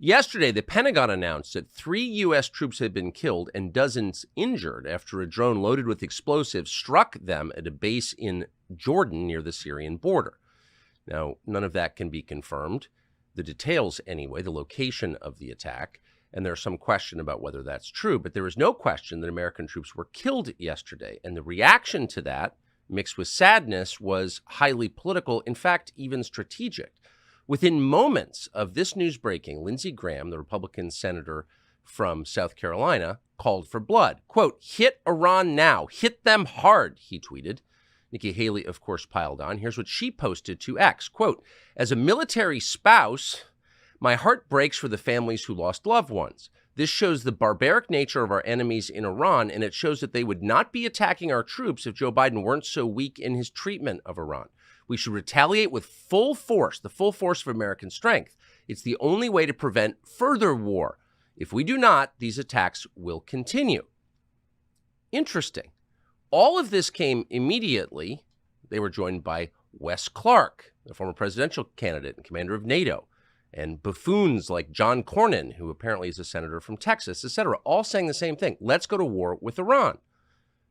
Yesterday, the Pentagon announced that 3 U.S. troops had been killed and dozens injured after a drone loaded with explosives struck them at a base in Jordan near the Syrian border. Now, none of that can be confirmed. The details, anyway, the location of the attack, and there's some question about whether that's true, but there is no question that American troops were killed yesterday, and the reaction to that, mixed with sadness, was highly political, in fact, even strategic. Within moments of this news breaking, Lindsey Graham, the Republican senator from South Carolina, called for blood. Quote, "Hit Iran now. Hit them hard," he tweeted. Nikki Haley, of course, piled on. Here's what she posted to X. Quote, "As a military spouse, my heart breaks for the families who lost loved ones. This shows the barbaric nature of our enemies in Iran, and it shows that they would not be attacking our troops if Joe Biden weren't so weak in his treatment of Iran. We should retaliate with full force, the full force of American strength. It's the only way to prevent further war. If we do not, these attacks will continue." Interesting. All of this came immediately. They were joined by Wes Clark, the former presidential candidate and commander of NATO, and buffoons like John Cornyn, who apparently is a senator from Texas, etc., all saying the same thing. Let's go to war with Iran.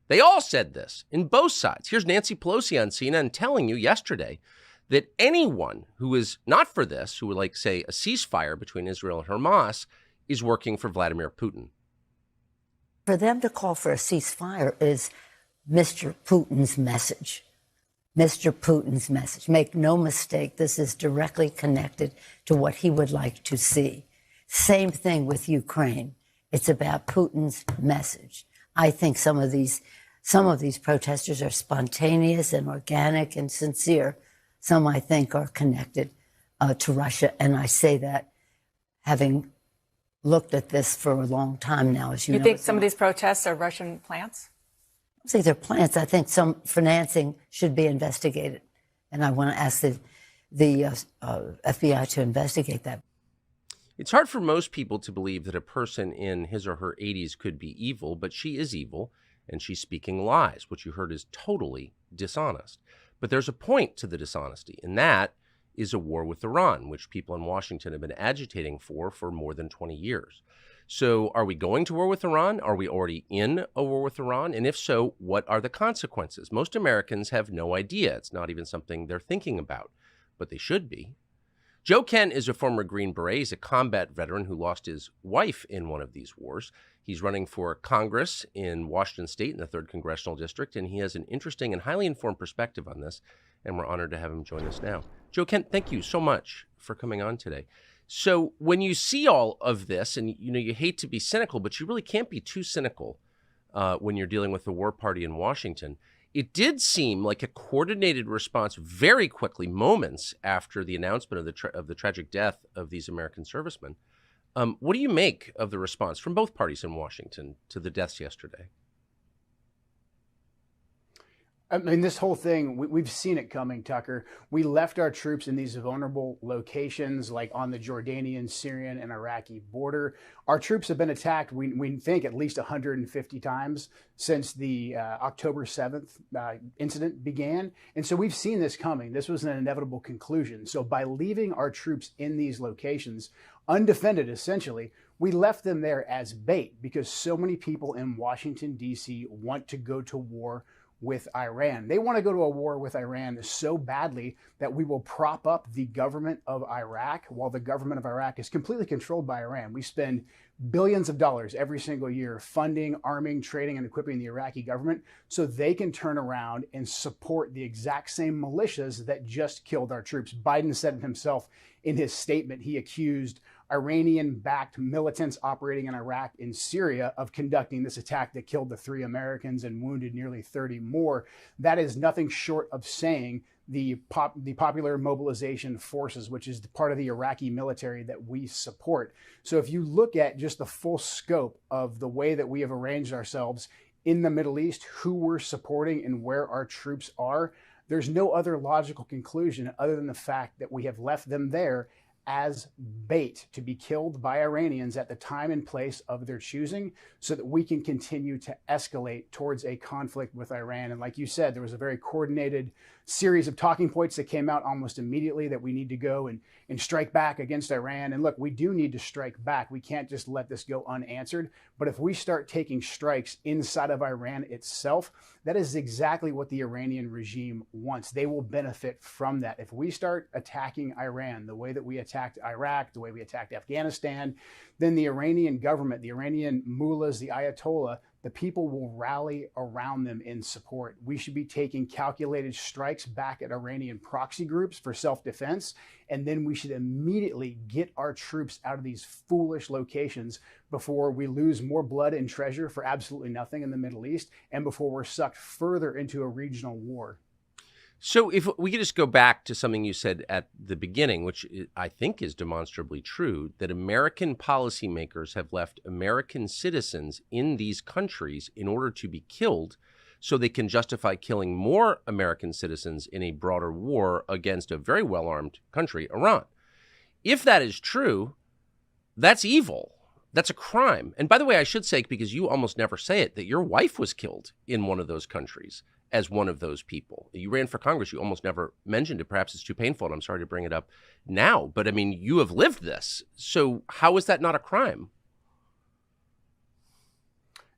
They all said this in both sides. Here's Nancy Pelosi on CNN telling you yesterday that anyone who is not for this, who would like, say, a ceasefire between Israel and Hamas, is working for Vladimir Putin. For them to call for a ceasefire is Mr. Putin's message. Mr. Putin's message. Make no mistake, this is directly connected to what he would like to see. Same thing with Ukraine. It's about Putin's message. I think some of these protesters are spontaneous and organic and sincere. Some, I think, are connected to Russia. And I say that having looked at this for a long time now, as you know. You think some of these protests are Russian plants? I don't think they're plants. I think some financing should be investigated. And I want to ask the FBI to investigate that. It's hard for most people to believe that a person in his or her 80s could be evil, but she is evil, and she's speaking lies. What you heard is totally dishonest. But there's a point to the dishonesty, and that is a war with Iran, which people in Washington have been agitating for more than 20 years. So are we going to war with Iran? Are we already in a war with Iran? And if so, what are the consequences? Most Americans have no idea. It's not even something they're thinking about, but they should be. Joe Kent is a former Green Beret. He's a combat veteran who lost his wife in one of these wars. He's running for Congress in Washington State in the 3rd Congressional District, and he has an interesting and highly informed perspective on this, and we're honored to have him join us now. Joe Kent, thank you so much for coming on today. So when you see all of this, and you hate to be cynical, but you really can't be too cynical when you're dealing with the war party in Washington. It did seem like a coordinated response very quickly, moments after the announcement of the tragic death of these American servicemen. What do you make of the response from both parties in Washington to the deaths yesterday? I mean, this whole thing, we've seen it coming, Tucker. We left our troops in these vulnerable locations, like on the Jordanian, Syrian, and Iraqi border. Our troops have been attacked, we think, at least 150 times since the October 7th incident began. And so we've seen this coming. This was an inevitable conclusion. So by leaving our troops in these locations, undefended essentially, we left them there as bait because so many people in Washington, D.C. want to go to war with Iran. They want to go to a war with Iran so badly that we will prop up the government of Iraq while the government of Iraq is completely controlled by Iran. We spend billions of dollars every single year funding, arming, training, and equipping the Iraqi government so they can turn around and support the exact same militias that just killed our troops. Biden said it himself in his statement. He accused Iranian-backed militants operating in Iraq and Syria of conducting this attack that killed the 3 Americans and wounded nearly 30 more. That is nothing short of saying the Popular Mobilization Forces, which is part of the Iraqi military that we support. So if you look at just the full scope of the way that we have arranged ourselves in the Middle East, who we're supporting and where our troops are, there's no other logical conclusion other than the fact that we have left them there as bait to be killed by Iranians at the time and place of their choosing, so that we can continue to escalate towards a conflict with Iran. And like you said, there was a very coordinated series of talking points that came out almost immediately that we need to go and strike back against Iran. And look, we do need to strike back. We can't just let this go unanswered. But if we start taking strikes inside of Iran itself, that is exactly what the Iranian regime wants. They will benefit from that. If we start attacking Iran the way that we attacked Iraq, the way we attacked Afghanistan, then the Iranian government, the Iranian mullahs, the Ayatollah, the people will rally around them in support. We should be taking calculated strikes back at Iranian proxy groups for self-defense, and then we should immediately get our troops out of these foolish locations before we lose more blood and treasure for absolutely nothing in the Middle East, and before we're sucked further into a regional war. So if we could just go back to something you said at the beginning, which I think is demonstrably true, that American policymakers have left American citizens in these countries in order to be killed so they can justify killing more American citizens in a broader war against a very well-armed country, Iran. If that is true, that's evil. That's a crime. And by the way, I should say, because you almost never say it, that your wife was killed in one of those countries as one of those people. You ran for Congress. You almost never mentioned it. Perhaps it's too painful, and I'm sorry to bring it up now. But, I mean, you have lived this. So how is that not a crime?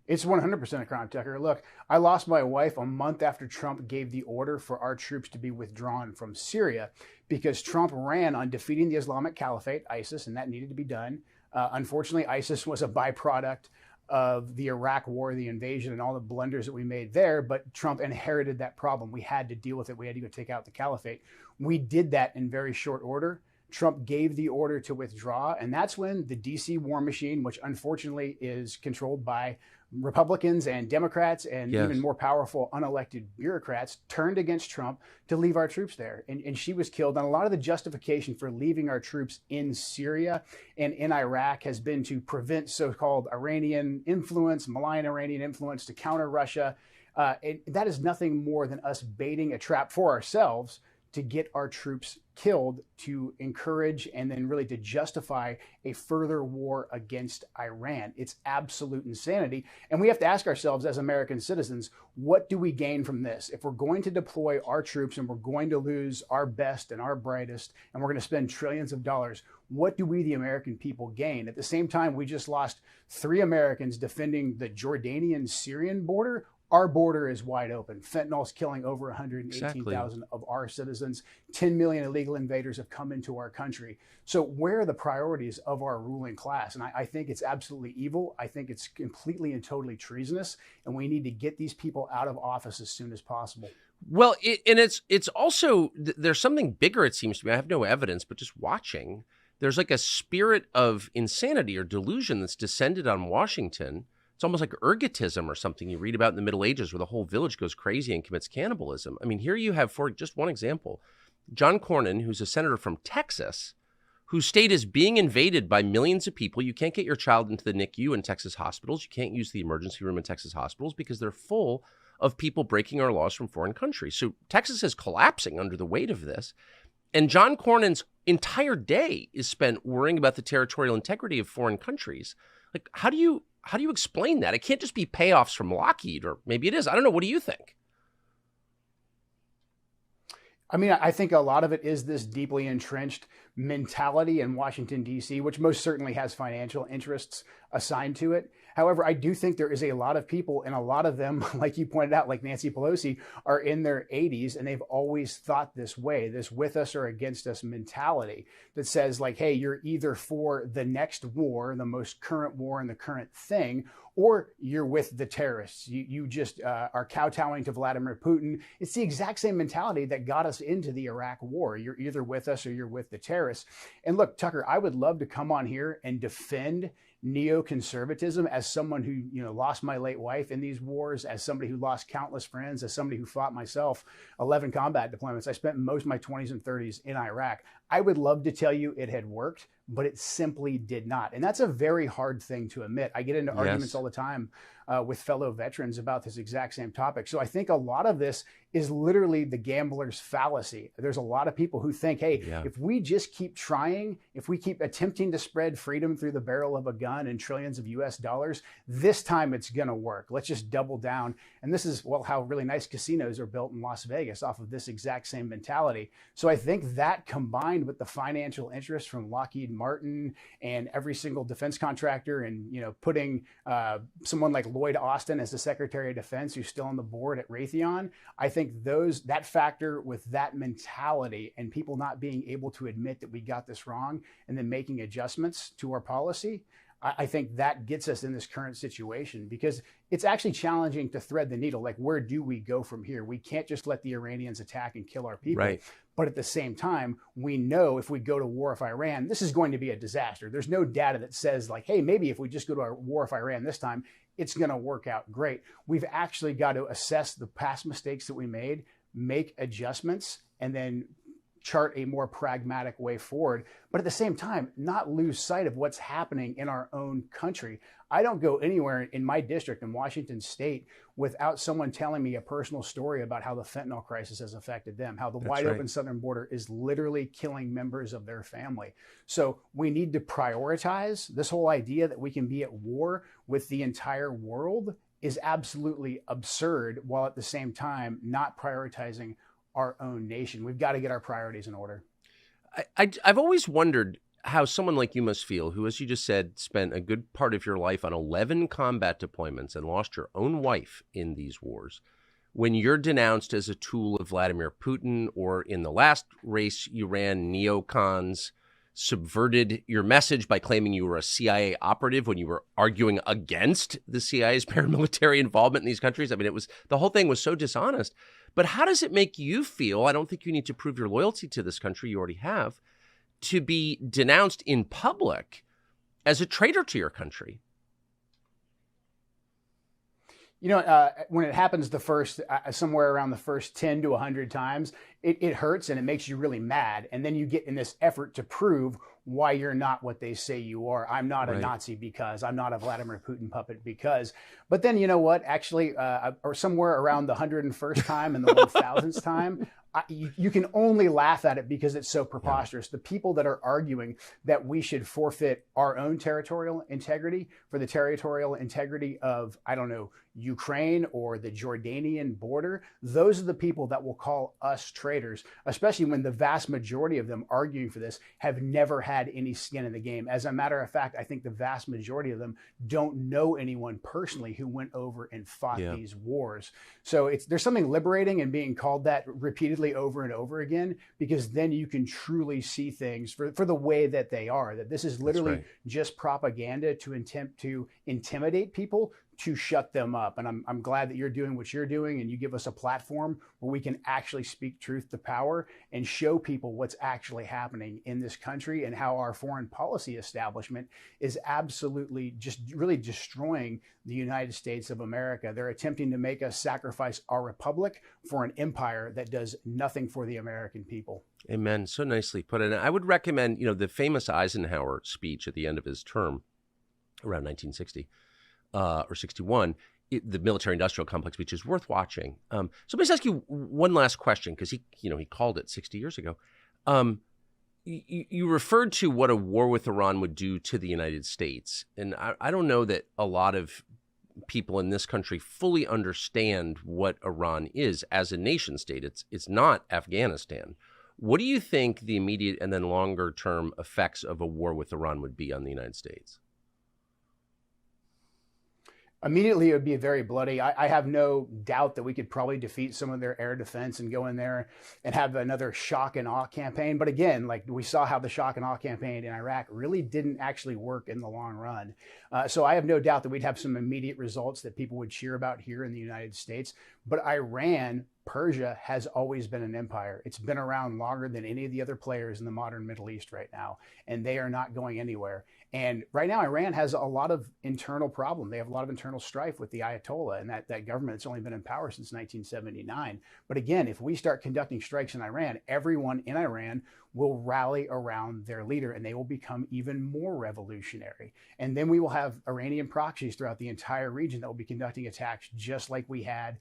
It's 100% a crime, Tucker. Look, I lost my wife a month after Trump gave the order for our troops to be withdrawn from Syria because Trump ran on defeating the Islamic Caliphate, ISIS, and that needed to be done. Unfortunately, ISIS was a byproduct of the Iraq war, the invasion, and all the blunders that we made there. But Trump inherited that problem. We had to deal with it. We had to go take out the caliphate. We did that in very short order. Trump gave the order to withdraw. And that's when the DC war machine, which unfortunately is controlled by Republicans and Democrats and even more powerful unelected bureaucrats, turned against Trump to leave our troops there. And she was killed. And a lot of the justification for leaving our troops in Syria and in Iraq has been to prevent so-called Iranian influence, malign Iranian influence, to counter Russia. And that is nothing more than us baiting a trap for ourselves to get our troops killed, to encourage and then really to justify a further war against Iran. It's absolute insanity. And we have to ask ourselves as American citizens, what do we gain from this? If we're going to deploy our troops and we're going to lose our best and our brightest, and we're going to spend trillions of dollars, what do we, the American people, gain? At the same time, we just lost 3 Americans defending the Jordanian-Syrian border. Our border is wide open. Fentanyl's killing over 118,000 of our citizens. 10 million illegal invaders have come into our country. So where are the priorities of our ruling class? And I think it's absolutely evil. I think it's completely and totally treasonous. And we need to get these people out of office as soon as possible. Well, it's also, there's something bigger, it seems to me. I have no evidence, but just watching, there's like a spirit of insanity or delusion that's descended on Washington. It's almost like ergotism or something you read about in the Middle Ages where the whole village goes crazy and commits cannibalism. I mean, here you have, for just one example, John Cornyn, who's a senator from Texas, whose state is being invaded by millions of people. You can't get your child into the NICU in Texas hospitals. You can't use the emergency room in Texas hospitals because they're full of people breaking our laws from foreign countries. So Texas is collapsing under the weight of this. And John Cornyn's entire day is spent worrying about the territorial integrity of foreign countries. Like, how do you explain that? It can't just be payoffs from Lockheed, or maybe it is. I don't know. What do you think? I mean, I think a lot of it is this deeply entrenched mentality in Washington, D.C., which most certainly has financial interests assigned to it. However, I do think there is a lot of people, and a lot of them, like you pointed out, like Nancy Pelosi, are in their 80s, and they've always thought this way, this with us or against us mentality that says, like, hey, you're either for the next war, the most current war and the current thing, or you're with the terrorists. You just are kowtowing to Vladimir Putin. It's the exact same mentality that got us into the Iraq war. You're either with us or you're with the terrorists. And look, Tucker, I would love to come on here and defend neoconservatism as someone who, lost my late wife in these wars, as somebody who lost countless friends, as somebody who fought myself 11 combat deployments. I spent most of my 20s and 30s in Iraq. I would love to tell you it had worked, but it simply did not. And that's a very hard thing to admit. I get into arguments all the time with fellow veterans about this exact same topic. So I think a lot of this is literally the gambler's fallacy. There's a lot of people who think, hey, if we just keep trying, if we keep attempting to spread freedom through the barrel of a gun and trillions of US dollars, this time it's going to work. Let's just double down. And this is, well, how really nice casinos are built in Las Vegas off of this exact same mentality. So I think that combined with the financial interest from Lockheed Martin and every single defense contractor and, putting someone like Lloyd Austin as the Secretary of Defense, who's still on the board at Raytheon, I think that factor with that mentality and people not being able to admit that we got this wrong and then making adjustments to our policy, I think that gets us in this current situation, because it's actually challenging to thread the needle. Like, where do we go from here? We can't just let the Iranians attack and kill our people. Right. But at the same time, we know if we go to war with Iran, this is going to be a disaster. There's no data that says like, hey, maybe if we just go to a war with Iran this time, it's going to work out great. We've actually got to assess the past mistakes that we made, make adjustments, and then chart a more pragmatic way forward. But at the same time, not lose sight of what's happening in our own country. I don't go anywhere in my district in Washington State without someone telling me a personal story about how the fentanyl crisis has affected them, how the wide open southern border is literally killing members of their family. So we need to prioritize. This whole idea that we can be at war with the entire world is absolutely absurd, while at the same time not prioritizing our own nation. We've got to get our priorities in order. I've always wondered how someone like you must feel, who, as you just said, spent a good part of your life on 11 combat deployments and lost your own wife in these wars, when you're denounced as a tool of Vladimir Putin, or in the last race you ran, neocons subverted your message by claiming you were a CIA operative when you were arguing against the CIA's paramilitary involvement in these countries. I mean, the whole thing was so dishonest. But how does it make you feel? I don't think you need to prove your loyalty to this country. You already have. To be denounced in public as a traitor to your country. When it happens the first, somewhere around the first 10 to 100 times, it hurts and it makes you really mad. And then you get in this effort to prove why you're not what they say you are. I'm not a Nazi because, I'm not a Vladimir Putin puppet because. But then you know what? Actually, or somewhere around the 101st time and the 1000th time, you can only laugh at it because it's so preposterous. The people that are arguing that we should forfeit our own territorial integrity for the territorial integrity of, I don't know, Ukraine or the Jordanian border, those are the people that will call us traitors, especially when the vast majority of them arguing for this have never had any skin in the game. As a matter of fact, I think the vast majority of them don't know anyone personally who went over and fought these wars. So there's something liberating in being called that repeatedly over and over again, because then you can truly see things for the way that they are, that this is literally just propaganda to attempt to intimidate people, to shut them up. And I'm glad that you're doing what you're doing, and you give us a platform where we can actually speak truth to power and show people what's actually happening in this country and how our foreign policy establishment is absolutely just really destroying the United States of America. They're attempting to make us sacrifice our republic for an empire that does nothing for the American people. Amen. So nicely put. And I would recommend, the famous Eisenhower speech at the end of his term around 1960. Or 61, the military-industrial complex, which is worth watching. So let me just ask you one last question, because he called it 60 years ago. You referred to what a war with Iran would do to the United States, and I don't know that a lot of people in this country fully understand what Iran is as a nation state. It's not Afghanistan. What do you think the immediate and then longer-term effects of a war with Iran would be on the United States? Immediately, it would be very bloody. I have no doubt that we could probably defeat some of their air defense and go in there and have another shock and awe campaign. But again, like we saw how the shock and awe campaign in Iraq really didn't actually work in the long run. So I have no doubt that we'd have some immediate results that people would cheer about here in the United States. But Iran Persia has always been an empire. It's been around longer than any of the other players in the modern Middle East right now, and they are not going anywhere. And right now, Iran has a lot of internal problem. They have a lot of internal strife with the Ayatollah and that government that's only been in power since 1979. But again, if we start conducting strikes in Iran, everyone in Iran will rally around their leader and they will become even more revolutionary. And then we will have Iranian proxies throughout the entire region that will be conducting attacks just like we had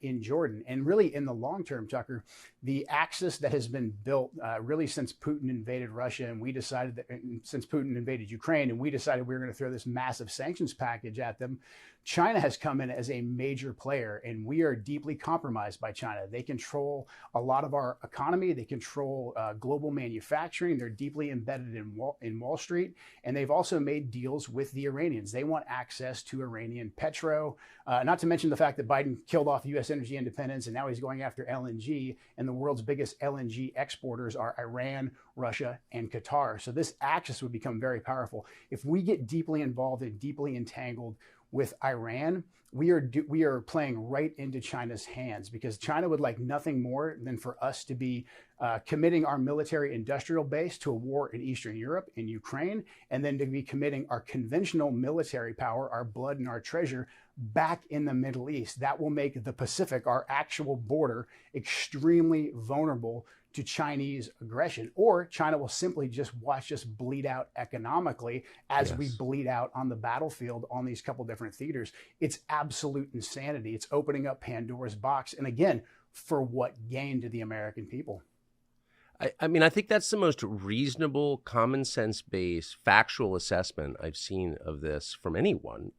in Jordan. And really in the long term, Tucker, the axis that has been built really since Putin invaded Russia and we decided that since Putin invaded Ukraine and we decided we were going to throw this massive sanctions package at them, China has come in as a major player and we are deeply compromised by China. They control a lot of our economy. They control global manufacturing. They're deeply embedded in Wall Street. And they've also made deals with the Iranians. They want access to Iranian petro, not to mention the fact that Biden killed off U.S. energy independence and now he's going after LNG. And the world's biggest LNG exporters are Iran, Russia, and Qatar. So this axis would become very powerful. If we get deeply involved and deeply entangled with Iran, we are playing right into China's hands because China would like nothing more than for us to be committing our military industrial base to a war in Eastern Europe, in Ukraine, and then to be committing our conventional military power, our blood and our treasure back in the Middle East. That will make the Pacific, our actual border, extremely vulnerable to Chinese aggression, or China will simply just watch us bleed out economically as we bleed out on the battlefield on these couple different theaters. It's absolute insanity. It's opening up Pandora's box. And again, for what gain to the American people? I mean, I think that's the most reasonable, common sense-based, factual assessment I've seen of this from anyone.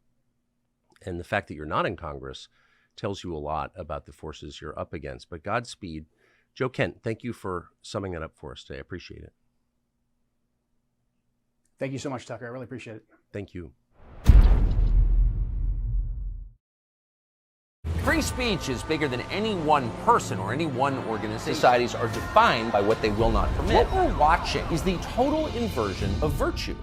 And the fact that you're not in Congress tells you a lot about the forces you're up against. But Godspeed. Joe Kent, thank you for summing that up for us today. I appreciate it. Thank you so much, Tucker. I really appreciate it. Thank you. Free speech is bigger than any one person or any one organization. Societies are defined by what they will not permit. What we're watching is the total inversion of virtue.